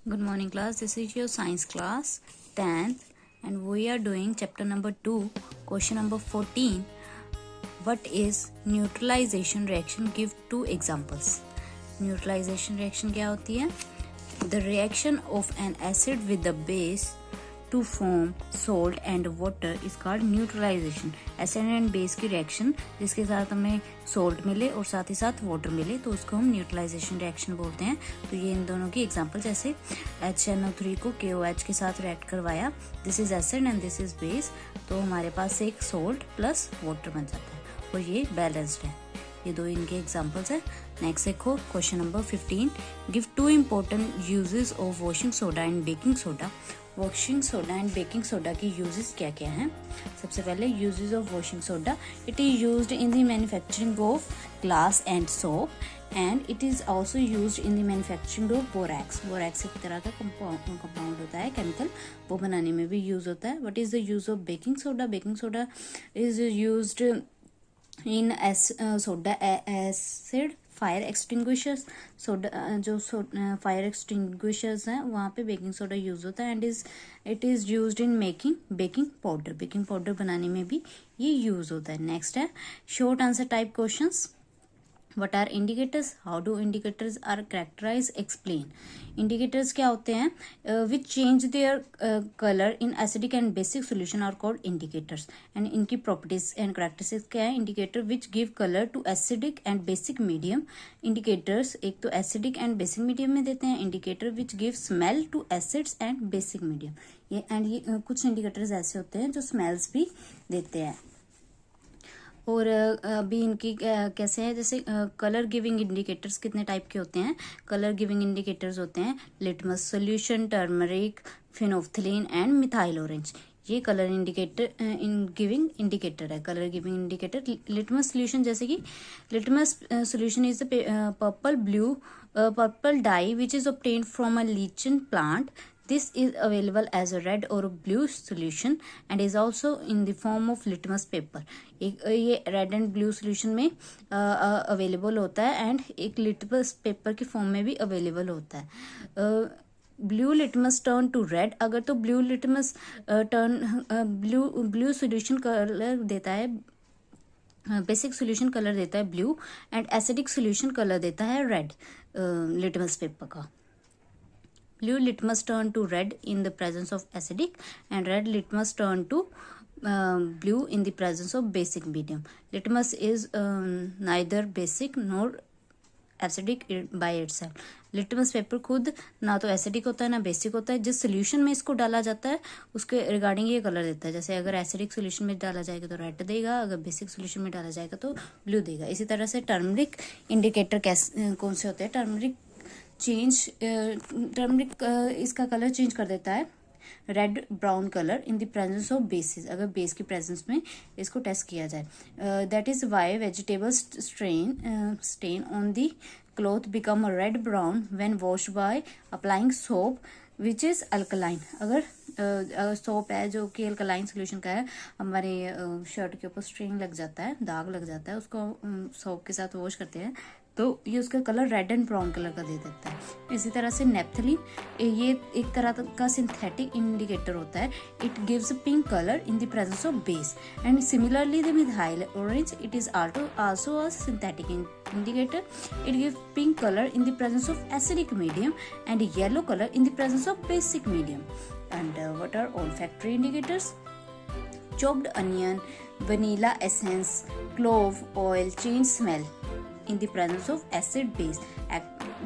Good morning class, this is your science class 10th and we are doing chapter number 2, question number 14. What is neutralization reaction? Give 2 examples. Neutralization reaction क्या होती है? The reaction of an acid with the base to form salt and water is called neutralization. Acid and base की reaction जिसके साथ हमें salt मिले और साथ ही साथ वाटर मिले तो उसको हम न्यूट्रलाइजेशन रिएक्शन बोलते हैं. तो ये इन दोनों की एग्जांपल, जैसे HNO3 को KOH के साथ रिएक्ट करवाया, this is acid and this is base, तो हमारे पास एक सॉल्ट प्लस वाटर बन जाता है और ये बैलेंस्ड है. ये दो इनके एग्जांपल्स है. नेक्स्ट देखो question number 15. Give 2 important uses of washing soda and baking soda. Washing soda and baking soda की यूजेस क्या क्या हैं? सबसे पहले uses of washing soda. It is used in the manufacturing of glass and soap and it is also used in the manufacturing of borax. Borax एक तरह का compound होता है केमिकल, वो बनाने में भी यूज होता है. What is the use of baking soda? Baking soda is used in soda acid fire extinguishers. Soda जो फायर एक्सटिंग्विशर्स हैं वहाँ पे बेकिंग सोडा यूज होता है. And it is used in making baking powder. Baking powder बनाने में भी ये यूज होता है. नेक्स्ट है short answer type questions. What are indicators? How do indicators are characterized? Explain. Indicators क्या होते हैं? Which change their color in acidic and basic solution are called indicators. And इनकी properties and characteristics क्या है? Indicator which give color to acidic and basic medium. Indicators एक तो acidic and basic medium में देते हैं. Indicator which give smell to acids and basic medium. ये कुछ indicators ऐसे होते हैं जो smells भी देते हैं. और अभी इनकी कैसे है, जैसे कलर गिविंग इंडिकेटर्स कितने टाइप के होते हैं? कलर गिविंग इंडिकेटर्स होते हैं litmus solution, turmeric, phenolphthalein and methyl orange. ये कलर इंडिकेटर गिविंग इंडिकेटर है. Colour giving indicator litmus solution, जैसे कि litmus solution is the purple dye which is obtained from a lichen plant. This is available as a red or a blue solution and is also in the form of litmus paper. ये red and blue solution में available होता है and एक litmus paper की form में भी available होता है. Blue litmus turn to red. अगर तो blue litmus blue solution colour देता है, बेसिक सोल्यूशन कलर देता है blue and acidic solution colour देता है रेड लिटमस पेपर का. Blue litmus turn to red in the presence of acidic and red litmus turn to blue in the presence of basic medium. Litmus is neither basic nor acidic by itself. Litmus paper खुद ना तो acidic होता है ना basic होता है. जिस solution में इसको डाला जाता है उसके रिगार्डिंग ये कलर देता है. जैसे अगर एसिडिक सोल्यूशन में डाला जाएगा तो रेड देगा, अगर बेसिक सोल्यूशन में डाला जाएगा तो ब्लू देगा. इसी तरह से टर्मरिक इंडिकेटर कौन से होते हैं? टर्मरिक इसका कलर चेंज कर देता है red brown colour in the presence of bases. अगर बेस की प्रेजेंस में इसको टेस्ट किया जाए. That is why vegetable stain on the cloth become a red brown when washed by applying soap which is alkaline. अगर soap है जो कि अल्कलाइन सोल्यूशन का है, हमारे शर्ट के ऊपर स्ट्रेन लग जाता है, दाग लग जाता है, उसको सोप के साथ वॉश करते हैं तो ये उसका colour red and brown colour का दे देता है. इसी तरह से नेप्थलीन, ये एक तरह का सिंथेटिक इंडिकेटर होता है. It gives pink colour in the presence of base and similarly the methyl orange, it is also a synthetic indicator. It gives pink color in the presence of acidic medium and yellow color in the presence of basic medium. And what are olfactory indicators? Chopped onion, vanilla essence, clove oil change smell in the presence of acid base.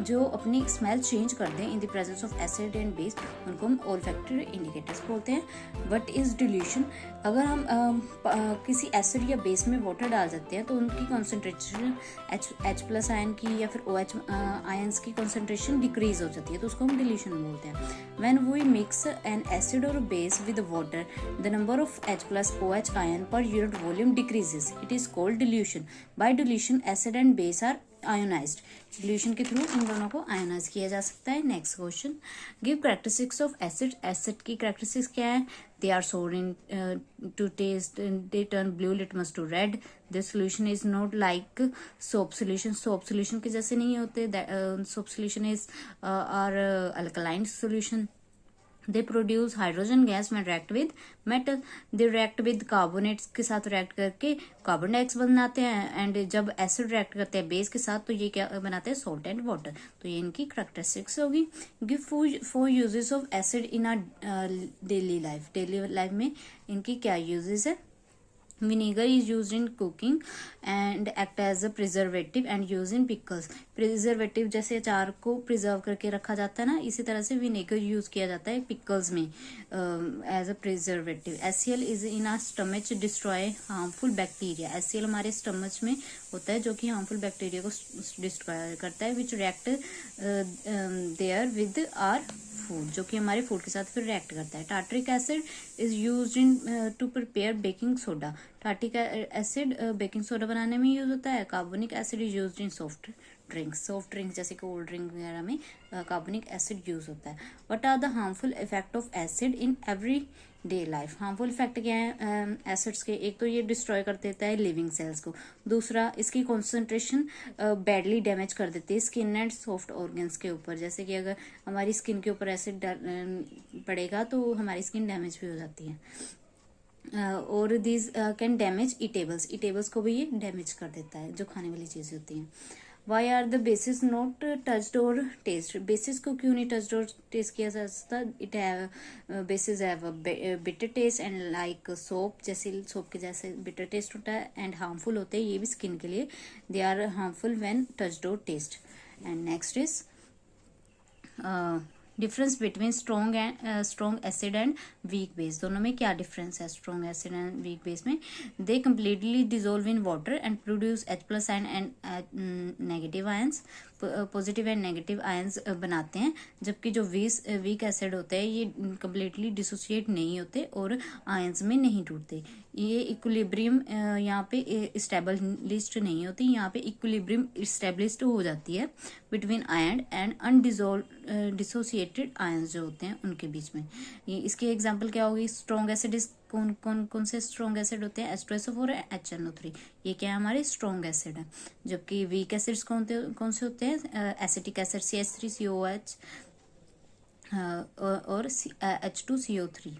जो अपनी smell change कर दें in the presence of acid and base, उनको हम olfactory indicators बोलते हैं. What is dilution? अगर हम किसी एसिड या बेस में वाटर डाल देते हैं तो उनकी कॉन्सेंट्रेशन H+ आयन की या फिर OH आयन्स की कॉन्सेंट्रेशन डिक्रीज हो जाती है, तो उसको हम डिल्यूशन बोलते हैं. When we mix an acid और base with water the number of H+ OH ion per unit volume decreases. It is called dilution. By dilution acid and base are ionised, solution के through इन दोनों को ionise किया जा सकता है। Next question, give characteristics of acid. Acid की characteristics क्या है? They are sour in to taste, they turn blue litmus to red, this solution is not like soap solution, soap solution के जैसे नहीं होते, soap solution is are alkaline solution. They produce hydrogen gas में react with metal, they react with carbonates के साथ react करके carbon dioxide बनाते हैं, एंड जब एसिड रिएक्ट करते हैं बेस के साथ तो ये क्या बनाते हैं? Salt and water. तो ये इनकी करेक्टरिस्टिक्स होगी। Give four uses of acid in our daily life. Daily life में इनकी क्या यूजेस है? Vinegar is used in cooking and act as a preservative and used in pickles. Preservative जैसे अचार को प्रिजर्व करके रखा जाता है ना, इसी तरह से विनेगर यूज किया जाता है पिकल्स में as a preservative. HCl is in our stomach destroy harmful bacteria. HCl हमारे स्टमच में होता है जो कि हार्मफुल बैक्टीरिया को डिस्ट्रॉय करता है, which react there with our food, जो कि हमारे फूड के साथ फिर रिएक्ट करता है। Tartaric acid is used in to prepare baking soda. Tartaric acid baking soda बनाने में यूज होता है। Carbonic acid is used in soft drinks जैसे कोल्ड ड्रिंक वगैरह में कार्बोनिक एसिड यूज होता है। What are the harmful effect of acid in everyday life? Harmful effect क्या है एसिड्स के? एक तो ये डिस्ट्रॉय कर देता है लिविंग सेल्स को, दूसरा इसकी कॉन्सेंट्रेशन बैडली डैमेज कर देती है स्किन एंड सॉफ्ट ऑर्गन्स के ऊपर। जैसे कि अगर हमारी स्किन के ऊपर एसिड पड़ेगा तो हमारी स्किन डैमेज भी हो जाती है। और दिस कैन डैमेज ईटेबल्स को भी ये डैमेज कर देता है, जो खाने वाली चीजें होती हैं। Why are the bases not touched और टेस्ट? बेसिस को क्यों नहीं टच्ड और टेस्ट किया जा सकता? It have bases have bitter taste and like soap, जैसे सोप के जैसे बिटर टेस्ट होता है एंड हार्मफुल होते हैं ये भी स्किन के लिए। They are harmful when touched और taste. And next is difference between strong acid and weak base. दोनों में क्या डिफरेंस है strong acid and weak base में? They completely dissolve in water and produce H+ ion and negative ions, positive and negative ions बनाते हैं, जबकि जो weak acid होते हैं ये कम्प्लीटली डिसोसिएट नहीं होते और आयंस में नहीं टूटते। ये इक्विलिब्रियम यहाँ पे इस्टेब्लिश्ड नहीं होती, यहाँ पे इक्विलिब्रियम इस्टेब्लिश्ड हो जाती है between ion and undissolved dissociated ions जो होते हैं उनके बीच में। ये इसकी एग्जांपल क्या होगी? स्ट्रॉन्ग एसिड इज कौन से स्ट्रॉन्ग एसिड होते हैं? H2SO4 और HNO3। ये क्या है? हमारे स्ट्रॉन्ग एसिड है। जबकि वीक एसिड्स कौन से होते हैं? एसिटिक एसिड CH3COOH और H2CO3।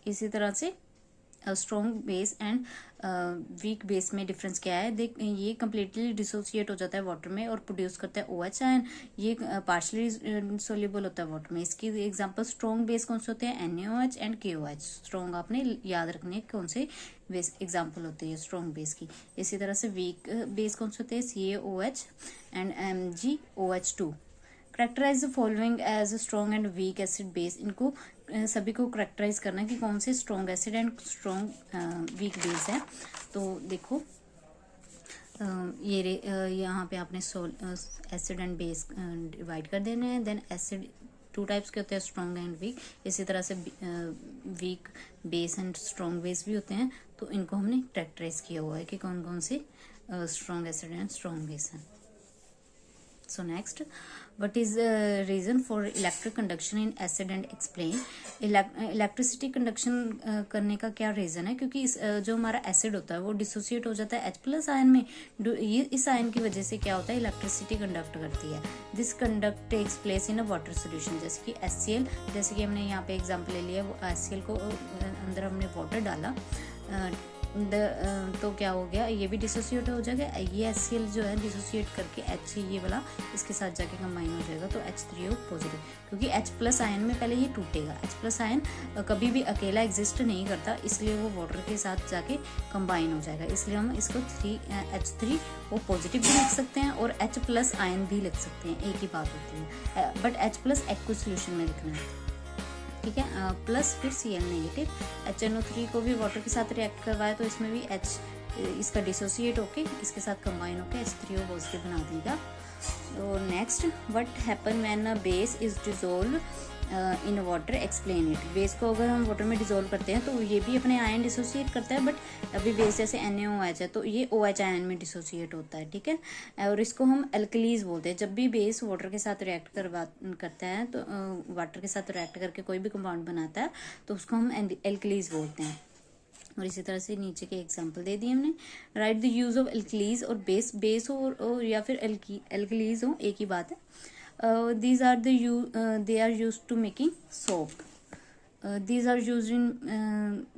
इसी तरह से strong base and weak base में डिफरेंस क्या है? देख, ये कम्प्लीटली डिसोसिएट हो जाता है वाटर में और प्रोड्यूस करता है OH आयन, ये पार्शली सोल्यूबल होता है वाटर में। इसकी एग्जांपल स्ट्रॉन्ग बेस कौन से होते हैं? NaOH and KOH। स्ट्रॉन्ग आपने याद रखने कौन से बेस एग्जांपल होते हैं स्ट्रॉन्ग बेस की। इसी तरह से वीक बेस कौन से होते हैं? CaOH and MgOH2। Characterise the following as strong and weak acid base. इनको सभी को करेक्टराइज करना कि कौन से strong acid and strong weak base है। तो देखो ये यहाँ पे आपने एसिड एंड बेस डिवाइड कर देने हैं। देन एसिड 2 टाइप्स के होते हैं, स्ट्रॉन्ग एंड वीक। इसी तरह से weak base and strong base भी होते हैं। तो इनको हमने करेक्टराइज किया हुआ है कि कौन कौन से strong acid and strong base हैं। So next, what is the reason for electric conduction in acid and explain? Electricity conduction करने का क्या रीजन है? क्योंकि जो हमारा एसिड होता है वो डिसोसिएट हो जाता है H+ आयन में। ये इस आयन की वजह से क्या होता है? इलेक्ट्रिसिटी कंडक्ट करती है। This conduct takes place in a water solution, जैसे कि HCl, जैसे कि हमने यहाँ पे एग्जांपल ले लिया, वो HCl को अंदर हमने वाटर डाला तो क्या हो गया? ये भी डिसोसिएट हो जाएगा। ये HCl जो है डिसोसिएट करके H ये वाला इसके साथ जाके कंबाइन हो जाएगा, तो H3O पॉजिटिव। क्योंकि H+ आयन में पहले ये टूटेगा। H+ आयन कभी भी अकेला एग्जिस्ट नहीं करता, इसलिए वो वाटर के साथ जाके कंबाइन हो जाएगा। इसलिए हम इसको H3O पॉजिटिव भी लिख सकते हैं और H+ आयन भी लिख सकते हैं, एक ही बात होती है। बट H+ एक्व सोल्यूशन में लिखना है, ठीक है। प्लस फिर Cl नेगेटिव। HNO3 को भी वाटर के साथ रिएक्ट करवाया तो इसमें भी H इसका डिसोसिएट होके इसके साथ कंबाइन होके H3O पॉजिटिव बना देगा। तो next, what happen when a base is dissolve in water explain it. Base को अगर हम वाटर में डिसॉल्व करते हैं तो ये भी अपने आयन डिसोसिएट करता है, बट अभी बेस जैसे NaOH है तो ये OH आयन में डिसोसिएट होता है, ठीक है। और इसको हम एल्कलीज बोलते हैं। जब भी बेस वाटर के साथ रिएक्ट करता है तो वाटर के साथ रिएक्ट करके कोई भी कंपाउंड बनाता है तो उसको हम एल्कलीज बोलते हैं। और इसी तरह से नीचे के एग्जांपल दे दिए हमने। Write the use of alkalis और बेस हो या फिर एल्कलीज हो, एक ही बात है। These are they are use to making soap. These are use in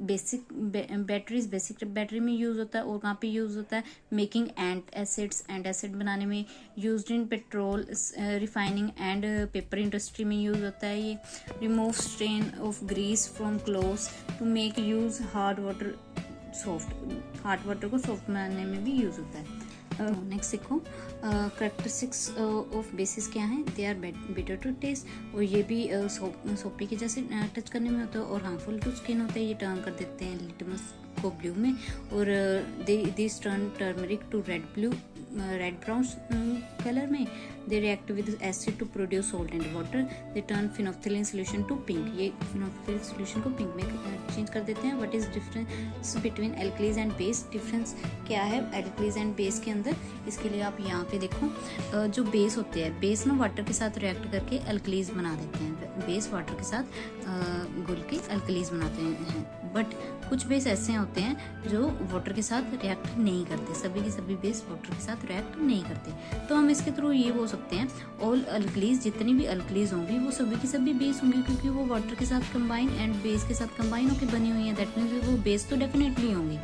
basic batteries. Basic battery में यूज होता है। और कहाँ पे यूज होता है? मेकिंग एंट एसिड बनाने में। Use in petrol refining and paper industry में यूज होता है ये। Remove strain of grease from clothes to make use hard water soft. Hard water को सॉफ्ट बनाने में भी यूज होता है। नेक्स्ट देखो, करेक्टरिस्टिक्स ऑफ बेसिस क्या है? They are better to test. और ये भी सोपी के जैसे टच करने में होता है और हार्मफुल टू स्किन होता है। ये टर्न कर देते हैं लिटमस को ब्लू में। और this turn turmeric to red brown colour में। They react with acid to produce salt and water. They turn phenolphthalein solution to pink. ये फिनोफ्थिलीन सोल्यूशन को पिंक में चेंज कर देते हैं। What is difference between alkalis and base? Difference क्या है alkalis and base के अंदर? इसके लिए आप यहाँ पे देखो, जो बेस होते हैं, बेस ना वाटर के साथ रिएक्ट करके एल्कलीज बना देते हैं। बेस वाटर के साथ घुल के एल्कलीज बनाते हैं। बट कुछ बेस ऐसे होते हैं जो वाटर के साथ रिएक्ट नहीं करते। सभी के सभी बेस वाटर के साथ रिएक्ट नहीं करते। तो हम इसके थ्रू ये बोल सकते हैं ऑल अल्कलीज, जितनी भी अल्कलीज होंगी वो सभी की सभी बेस होंगी, क्योंकि वो वाटर के साथ कंबाइन एंड बेस के साथ कंबाइन होकर बनी हुई है। दैट मीन्स वो बेस तो डेफिनेटली होंगी।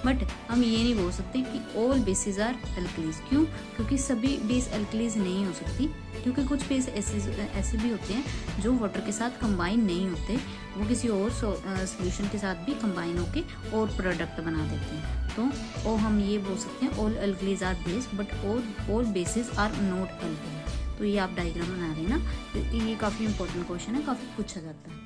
बट हम ये नहीं बोल सकते कि ऑल बेसिस आर अल्कलीज। क्यों? क्योंकि सभी बेस अल्कलीज नहीं हो सकती, क्योंकि कुछ बेस ऐसे भी होते हैं जो वाटर के साथ कंबाइन नहीं होते। वो किसी और सोल्यूशन के साथ भी कंबाइन होके और प्रोडक्ट बना देते हैं। तो हम ये बोल सकते हैं all alkalis are base but all bases are not alkali. तो ये आप डायग्राम बना रहे हैं ना, ये काफ़ी इंपॉर्टेंट क्वेश्चन है, काफ़ी पूछा जाता है।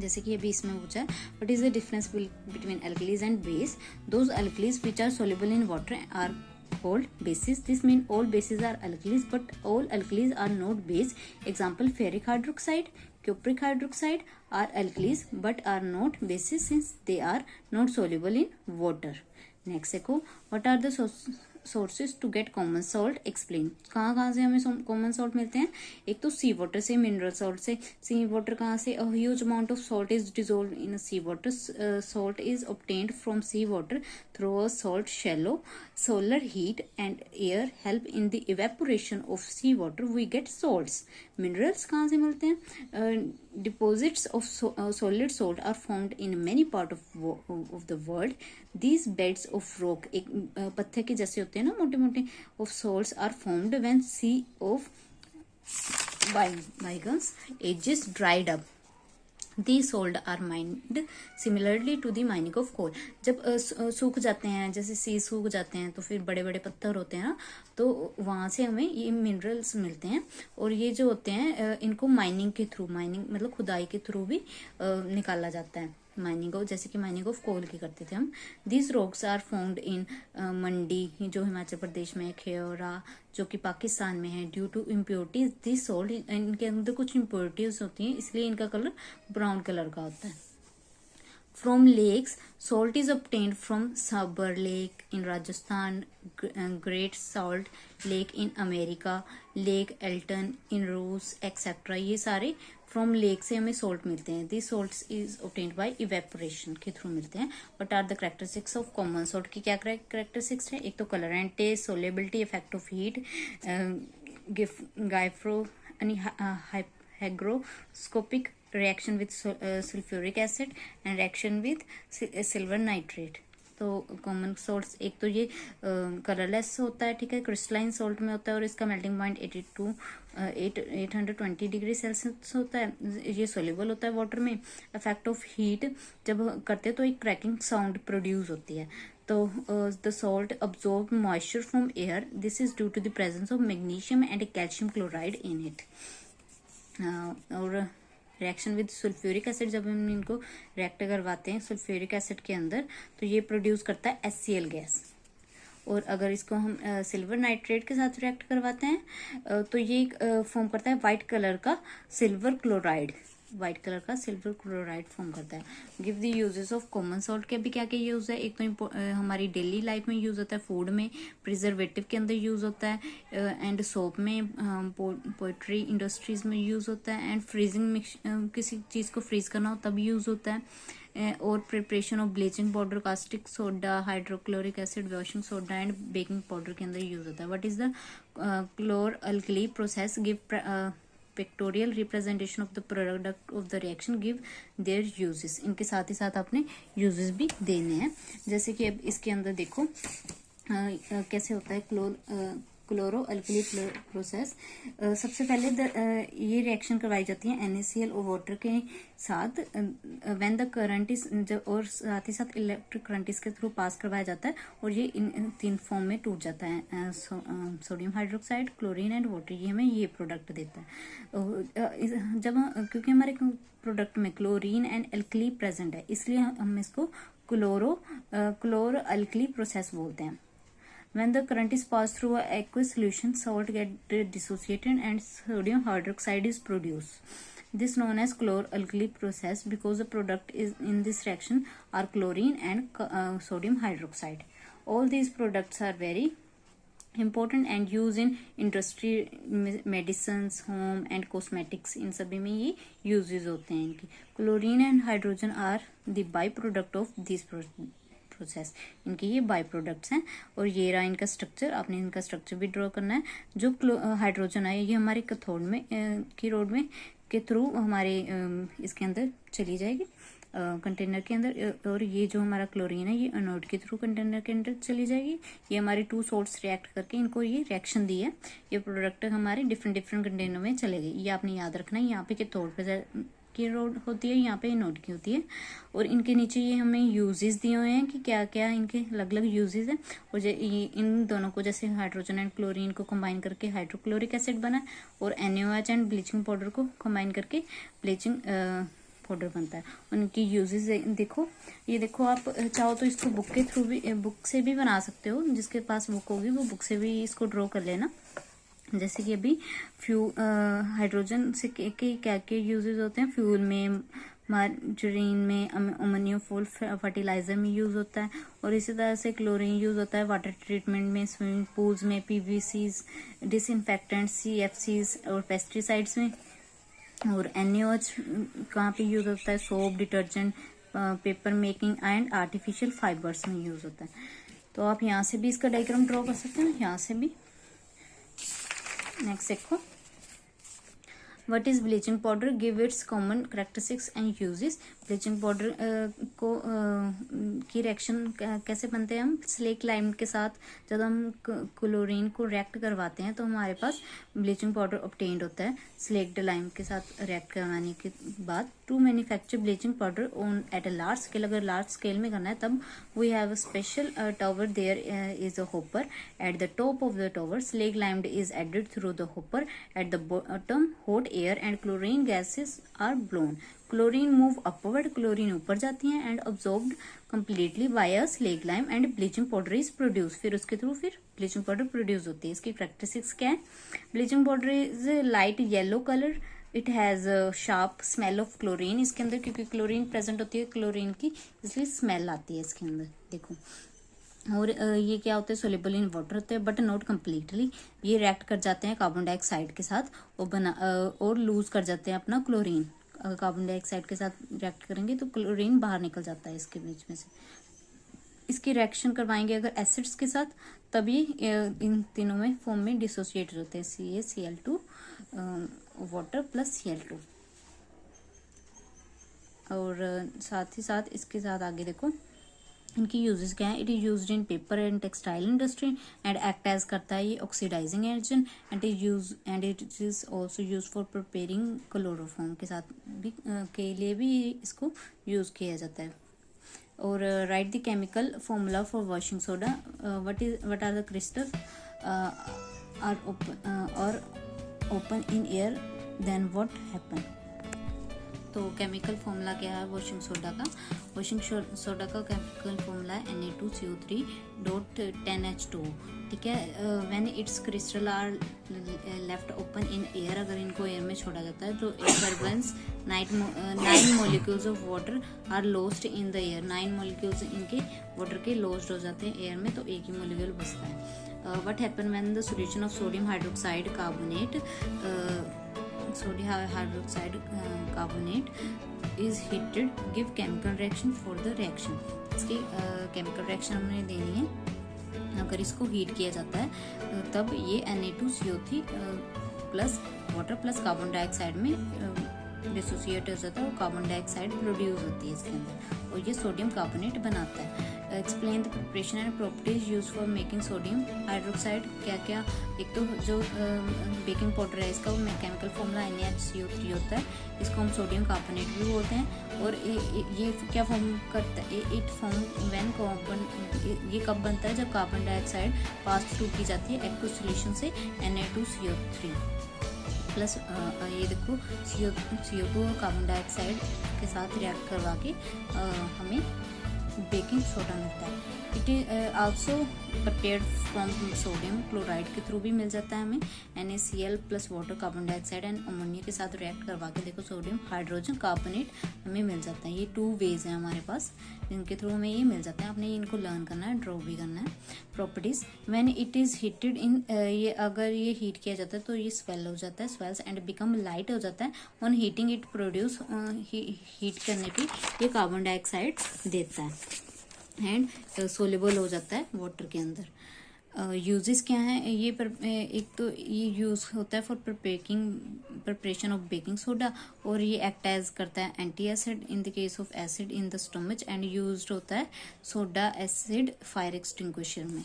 जैसे कि अभी इसमें पूछा है, what is the difference between alkalis and base? Those alkalis which are soluble in water are called bases. This means all bases are alkalis, but all alkalis are not base. Example: ferric hydroxide, cupric hydroxide are alkalis but are not bases since they are not soluble in water. Next देखो, what are the sources to get common salt? Explain. कहाँ से हमें common salt मिलते हैं? एक तो sea water से, mineral salt से। सी वाटर कहाँ से? A huge amount of salt is dissolve in sea water. Salt is obtained from sea water through a salt shallow. Solar heat and air help in the evaporation of sea water, we get salts. Minerals कहाँ से मिलते हैं? Deposits of solid salt are found in many parts of the world. These beds of rock, एक पत्थर के जैसे होते हैं ना मोटे मोटे, of salts are formed when sea of bygones ages dried up. These salt are mined similarly to the mining of coal. जब सूख जाते हैं, जैसे सी सूख जाते हैं तो फिर बड़े बड़े पत्थर होते हैं ना, तो वहाँ से हमें ये मिनरल्स मिलते हैं। और ये जो होते हैं इनको माइनिंग के थ्रू, माइनिंग मतलब खुदाई के थ्रू भी निकाला जाता है। माइनिंग ऑफ, जैसे कि माइनिंग ऑफ कोल की करते थे हम। This rocks are found in Mandi, जो हिमाचल प्रदेश में है, खेरा जो कि पाकिस्तान में है। Due to impurities this salt, इनके अंदर कुछ इम्प्योरिटीज होती हैं, इसलिए इनका कलर ब्राउन कलर का होता है। From lakes, salt is obtained from Sabar Lake in Rajasthan, Great Salt Lake in America, Lake Elton in Russia, etc. ये सारे फ्रॉम लेक से हमें सॉल्ट मिलते हैं। This salt is obtained by evaporation के थ्रू मिलते हैं। What are the characteristics of common salt की क्या कैरेक्टरिस्टिक्स है? एक तो colour and taste, solubility, effect of heat, गाइफ्रो hygroscopic reaction with sulfuric acid and reaction with silver nitrate. तो कॉमन सॉल्ट्स, एक तो ये कलरलेस होता है, ठीक है, क्रिस्टलाइन सॉल्ट में होता है और इसका मेल्टिंग पॉइंट 820 डिग्री सेल्सियस होता है। ये सोल्यूबल होता है वाटर में। इफेक्ट ऑफ हीट जब करते हैं तो एक क्रैकिंग साउंड प्रोड्यूस होती है। तो the salt absorb moisture from air, this is due to the presence of magnesium and calcium chloride in it. और रिएक्शन विद सल्फ्यूरिक एसिड, जब हम इनको रिएक्ट करवाते हैं सल्फ्यूरिक एसिड के अंदर तो ये प्रोड्यूस करता है HCl गैस। और अगर इसको हम सिल्वर नाइट्रेट के साथ रिएक्ट करवाते हैं तो ये फॉर्म करता है वाइट कलर का सिल्वर क्लोराइड, वाइट कलर का सिल्वर क्लोराइड फॉर्म करता है। Give the uses of common salt के भी क्या क्या यूज है, एक तो हमारी डेली लाइफ में यूज होता है, फूड में, प्रिजर्वेटिव के अंदर यूज होता है, एंड सोप में, पोएट्री इंडस्ट्रीज में यूज होता है, एंड फ्रीजिंग किसी चीज को फ्रीज करना हो तब यूज होता है, और preparation of bleaching powder, caustic soda, hydrochloric acid, washing soda and baking powder के अंदर यूज होता है। What is the क्लोर alkali process, give pictorial representation of the product of the reaction, give their uses. इनके साथ ही साथ आपने uses भी देने हैं। जैसे कि अब इसके अंदर देखो कैसे होता है क्लोरो अल्कली प्रोसेस। सबसे पहले ये रिएक्शन करवाई जाती है NaCl और वाटर के साथ, व्हेन द करंट इज, और साथ ही साथ इलेक्ट्रिक करंट इसके थ्रू पास करवाया जाता है और ये इन तीन फॉर्म में टूट जाता है, sodium hydroxide, chlorine and water. ये हमें ये प्रोडक्ट देता है। जब क्योंकि हमारे प्रोडक्ट में क्लोरीन एंड अल्कली प्रेजेंट है, इसलिए हम इसको क्लोर अल्कली प्रोसेस बोलते हैं। When the current is passed through a aqueous solution, salt get dissociated and sodium hydroxide is produced. This known as chlor-alkali process because the product is in this reaction are chlorine and sodium hydroxide. All these products are very important and used in industry, medicines, home and cosmetics. इन सभी में ये uses होते हैं इनके। Chlorine and hydrogen are the byproduct of these process, इनके ये by products हैं। और ये रहा इनका स्ट्रक्चर, आपने इनका स्ट्रक्चर भी ड्रॉ करना है। जो हाइड्रोजन है ये हमारे कैथोड में की रोड में के थ्रू हमारे इसके अंदर चली जाएगी कंटेनर के अंदर, और ये जो हमारा क्लोरीन है ये एनोड के थ्रू कंटेनर के अंदर चली जाएगी। ये हमारी टू सोल्ट्स रिएक्ट करके इनको ये रिएक्शन दी है, ये प्रोडक्ट हमारे डिफरेंट डिफरेंट कंटेनर में चलेगी। ये आपने याद रखना है, यहाँ पे कैथोड पे की रोड होती है, यहाँ पे एनोड की होती है। और इनके नीचे ये हमें यूजेस दिए हुए हैं कि क्या क्या इनके अलग अलग यूजेस हैं। और ये इन दोनों को, जैसे हाइड्रोजन एंड क्लोरीन को कंबाइन करके हाइड्रोक्लोरिक एसिड बना, और NaOH एंड ब्लीचिंग पाउडर को कंबाइन करके ब्लीचिंग पाउडर बनता है। उनकी यूजेस देखो, ये देखो आप चाहो तो इसको बुक के थ्रू भी, बुक से भी बना सकते हो, जिसके पास बुक होगी वो बुक से भी इसको ड्रॉ कर लेना। जैसे कि अभी हाइड्रोजन से क्या क्या यूजेस होते हैं, फ्यूल में, मार्जरीन में, अमोनियम फूल फर्टिलाइजर में यूज होता है। और इसी तरह से क्लोरीन यूज होता है वाटर ट्रीटमेंट में, स्विमिंग पूल्स में, PVCs, डिसइंफेक्टेंट्स, CFCs और पेस्टिसाइड्स में। और NaOH कहाँ पे यूज होता है, soap, detergent, paper making and artificial fibres में यूज होता है। तो आप यहाँ से भी इसका डायग्राम ड्रॉ कर सकते हैं, यहाँ से भी। नेक्स्ट देखो, what is bleaching powder, give its common characteristics and uses. Bleaching powder की रिएक्शन कैसे बनते हैं हम, स्लेक लाइम के साथ जब हम क्लोरीन को रिएक्ट करवाते हैं तो हमारे पास ब्लीचिंग पाउडर ऑब्टेन्ड होता है स्लेक्ड लाइम के साथ रिएक्ट करवाने के बाद। To manufacture bleaching powder on at a large scale, अगर लार्ज स्केल में करना है तब we have a special tower, there is a hopper at the top of the tower, slake lime is added through the hopper, at the bottom hot air and chlorine gases are blown. Chlorine move upward, chlorine ऊपर जाती है, and absorbed completely via slake lime and bleaching powder is produce. फिर उसके through फिर bleaching powder produce होती है। इसकी characteristics क्या है, bleaching powder is light yellow colour, it has sharp smell of chlorine. इसके अंदर क्योंकि क्लोरीन प्रेजेंट होती है क्लोरीन की, इसलिए स्मेल आती है इसके अंदर, देखो। और ये क्या होते हैं, सोल्यूबल इन वाटर होते हैं बट नॉट कम्प्लीटली। ये रिएक्ट कर जाते हैं कार्बन डाइऑक्साइड के साथ और लूज कर जाते हैं अपना क्लोरीन। अगर कार्बन डाइऑक्साइड के साथ रिएक्ट करेंगे तो क्लोरीन बाहर निकल जाता है इसके बीच में से। इसकी रिएक्शन करवाएंगे अगर एसिड्स के साथ, तभी इन तीनों में फॉर्म में डिसोसिएट होते हैं, CaCl2 वाटर प्लस Cl2। और साथ ही साथ इसके साथ आगे देखो इनकी यूजेस क्या है। It is used in paper and textile industry and act as करता है ये oxidising agent, and it is also use for preparing chloroform के साथ भी के लिए भी इसको यूज किया जाता है। और write the chemical formula for washing soda, what are the crystal are open in air, then what happen. तो केमिकल फॉर्मूला क्या है वॉशिंग सोडा का? वॉशिंग सोडा का केमिकल फॉर्मूला है Na2CO3.10H2O। ठीक है, when its crystal are left open in air, अगर इनको एयर में छोड़ा जाता है तो turbulence 9 molecules of water are lost in the air. 9 molecules इनके वाटर के लॉस्ट हो जाते हैं एयर में, तो एक ही मॉलिक्यूल बचता है। What happen when the solution of sodium hydroxide carbonate is heated give chemical reaction for the reaction। इसकी केमिकल रिएक्शन हमने देनी है। अगर इसको हीट किया जाता है तब ये Na2CO3 plus water plus carbon dioxide में डिसोसिएट हो जाता है और कार्बन डाइऑक्साइड प्रोड्यूस होती है इसके अंदर, और ये सोडियम कार्बोनेट बनाता है। Explain the preparation and properties use for making sodium hydroxide. क्या क्या? एक तो जो बेकिंग पाउडर है इसका वो केमिकल फॉर्मूला NaHCO3 होता है, इसको हम सोडियम कार्बोनेट भी बोलते हैं। और ये क्या फॉर्म करता है? इट फॉर्म व्हेन ये कब बनता है? जब कार्बन डाइऑक्साइड पास थ्रू की जाती है एक्वस सॉल्यूशन से Na2CO3 प्लस ये देखो CO2 और कार्बन डाइऑक्साइड के साथ रिएक्ट करवा के हमें बेकिंग सोडा मिलता है। It is also prepared from sodium chloride के थ्रू भी मिल जाता है हमें। NaCl plus water carbon dioxide and ammonia के साथ रिएक्ट करवा के देखो सोडियम हाइड्रोजन कार्बोनेट हमें मिल जाता है। ये 2 वेज हैं हमारे पास जिनके थ्रू हमें ये मिल जाता है। आपने इनको लर्न करना है, ड्रॉ भी करना है। Properties when it is heated in, ये अगर ये हीट किया जाता है तो ये स्वेल हो जाता है, स्वेल्स एंड बिकम लाइट हो जाता है। On heating it produce, heat करने पे ये कार्बन डाइऑक्साइड देता है एंड सोलेबल हो जाता है वाटर के अंदर। यूजेस क्या है ये एक तो ये यूज होता है for preparation of baking soda, और ये एक्ट एज करता है anti acid in the case of acid in the stomach, and used होता है सोडा एसिड फायर एक्सटिंग्विशर में।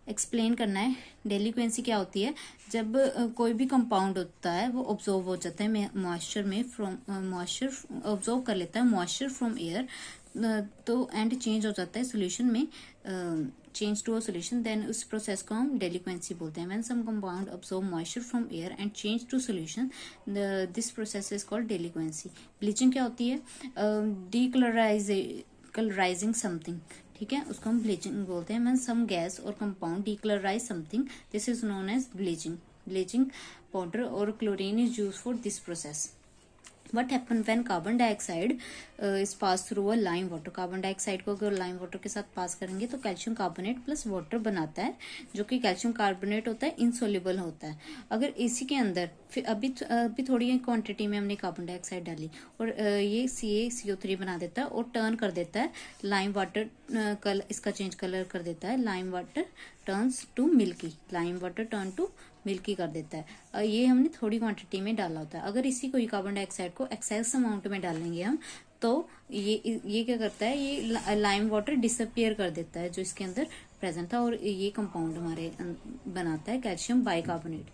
एक्सप्लेन करना है डेलिक्वेंसी क्या होती है? जब कोई भी कंपाउंड होता है वो ऑब्जॉर्व हो जाता है मॉइस्चर में, फ्रॉम मॉइस्चर ऑब्जॉर्व कर लेता है मॉइस्चर फ्रॉम एयर, तो एंड चेंज हो जाता है सोल्यूशन में, change to a solution, then उस प्रोसेस को हम डेलिक्वेंसी बोलते हैं। When some compound absorb moisture from air and change to solution, this process is called deliquescence. Bleaching क्या होती है? डीकलराइजिंग समथिंग, ठीक है, उसको हम ब्लीचिंग बोलते हैं। व्हेन सम गैस और compound decolourise something, this is known as bleaching. Bleaching powder और chlorine is use for this process. What happen when carbon dioxide is passed through a lime water? Carbon dioxide को अगर lime water के साथ पास करेंगे तो calcium carbonate plus water बनाता है, जो कि कैल्शियम कार्बोनेट होता है इनसोल्युबल होता है। अगर इसी के अंदर फिर अभी थोड़ी क्वांटिटी में हमने कार्बन डाइऑक्साइड डाली और ये CaCO3 बना देता है और टर्न कर देता है लाइम वाटर, इसका चेंज कलर कर देता है। Lime water turns to milky, lime water turn to milky कर देता है। ये हमने थोड़ी क्वांटिटी में डाला होता है। अगर इसी को कार्बन डाइऑक्साइड को एक्सेस अमाउंट में डालेंगे हम, तो ये क्या करता है? ये लाइम वाटर डिसअपियर कर देता है जो इसके अंदर प्रेजेंट था, और ये कंपाउंड हमारे बनाता है कैल्शियम बाइकार्बोनेट।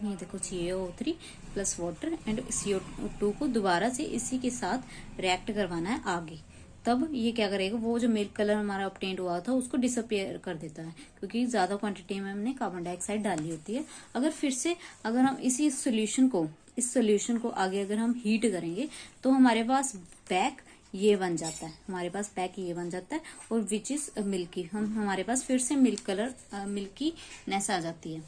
ये देखो CaO3 plus water and CO2 को दोबारा से इसी के साथ रिएक्ट करवाना है आगे, तब ये क्या करेगा? वो जो मिल्क कलर हमारा ऑब्टेन्ड हुआ था उसको डिसअपियर कर देता है, क्योंकि ज्यादा क्वांटिटी में हमने कार्बन डाइऑक्साइड डाली होती है। अगर हम इसी सोल्यूशन को आगे अगर हम हीट करेंगे तो हमारे पास बैक ये बन जाता है, और विच इज मिल्की। हमारे पास फिर से मिल्क कलर मिल्की नेस आ जाती है।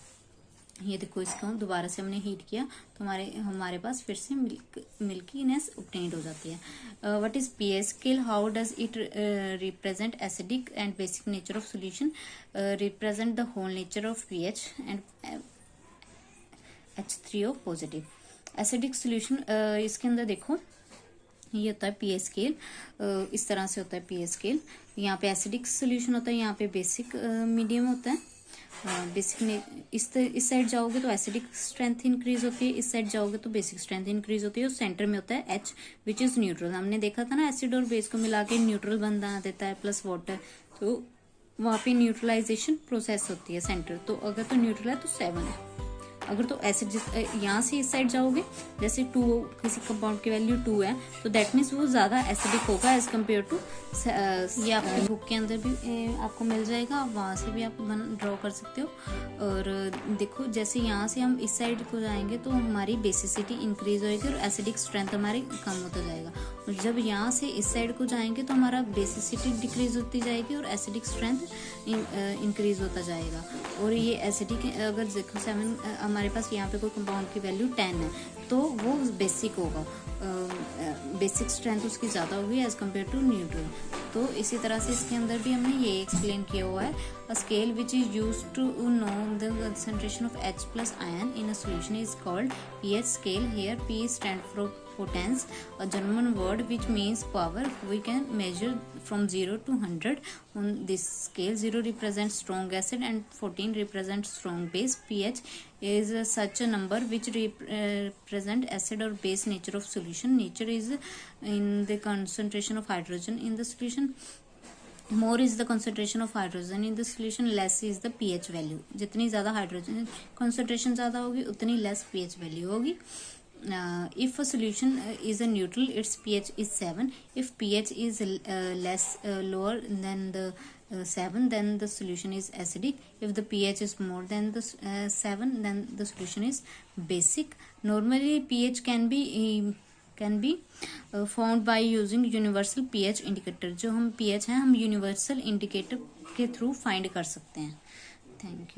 ये देखो, इसको दोबारा से हमने हीट किया तो हमारे पास फिर से मिल्कीनेस ऑब्टेन्ड हो जाती है। What is pH scale? How does it represent acidic and basic nature of solution? Represent the whole nature of pH and H3O positive. Acidic solution इसके अंदर देखो ये होता है pH स्केल, इस तरह से होता है pH स्केल। यहाँ पे एसिडिक सॉल्यूशन होता है, यहाँ पे बेसिक मीडियम होता है। बेसिक इस साइड जाओगे तो एसिडिक स्ट्रेंथ इंक्रीज होती है, इस साइड जाओगे तो बेसिक स्ट्रेंथ इंक्रीज होती है, और सेंटर में होता है H विच इज न्यूट्रल। हमने देखा था ना, एसिड और बेस को मिला के न्यूट्रल बना देता है प्लस वाटर, तो वहां पे न्यूट्रलाइजेशन प्रोसेस होती है सेंटर। तो अगर तो न्यूट्रल है तो 7 है, अगर तो एसिड यहाँ से इस साइड जाओगे, जैसे 2 किसी कंपाउंड की वैल्यू 2 है तो दैट मीन्स वो ज्यादा एसिडिक होगा एज कम्पेयर टू, ये आपकी बुक के अंदर भी आपको मिल जाएगा, वहां से भी आप ड्रॉ कर सकते हो। और देखो जैसे यहाँ से हम इस साइड को जाएंगे तो हमारी बेसिसिटी इंक्रीज होगी और एसिडिक स्ट्रेंथ हमारी कम होता जाएगा, और जब यहाँ से इस साइड को जाएंगे तो हमारा बेसिसिटी डिक्रीज होती जाएगी और एसिडिक स्ट्रेंथ इंक्रीज होता जाएगा। और ये एसिडिक अगर देखो 7 हमारे पास यहाँ पे कोई कंपाउंड की वैल्यू 10 है तो वो बेसिक होगा, बेसिक स्ट्रेंथ उसकी ज़्यादा होगी एज कम्पेयर टू न्यूट्रल। तो इसी तरह से इसके अंदर भी हमने ये एक्सप्लेन किया हुआ है। A scale which is use to know the concentration of H plus ion in a solution is called pH scale. Here P stand for potence, a German word which means power. We can measure from 0 to 100 on this scale. 0 represents strong acid and 14 represents strong base. pH is such a number which represent acid or base nature of solution. Nature is in the concentration of hydrogen in the solution. More is the concentration of hydrogen in the solution, less is the pH value. जितनी ज़्यादा hydrogen concentration ज़्यादा होगी उतनी less pH value होगी. If a solution is a neutral, its pH is 7. If pH is lower than the 7, then the solution is acidic. If the pH is more than the 7, then the solution is basic. Normally pH can be found by using universal pH indicator. जो हम pH है हम universal indicator के through find कर सकते हैं. Thank you.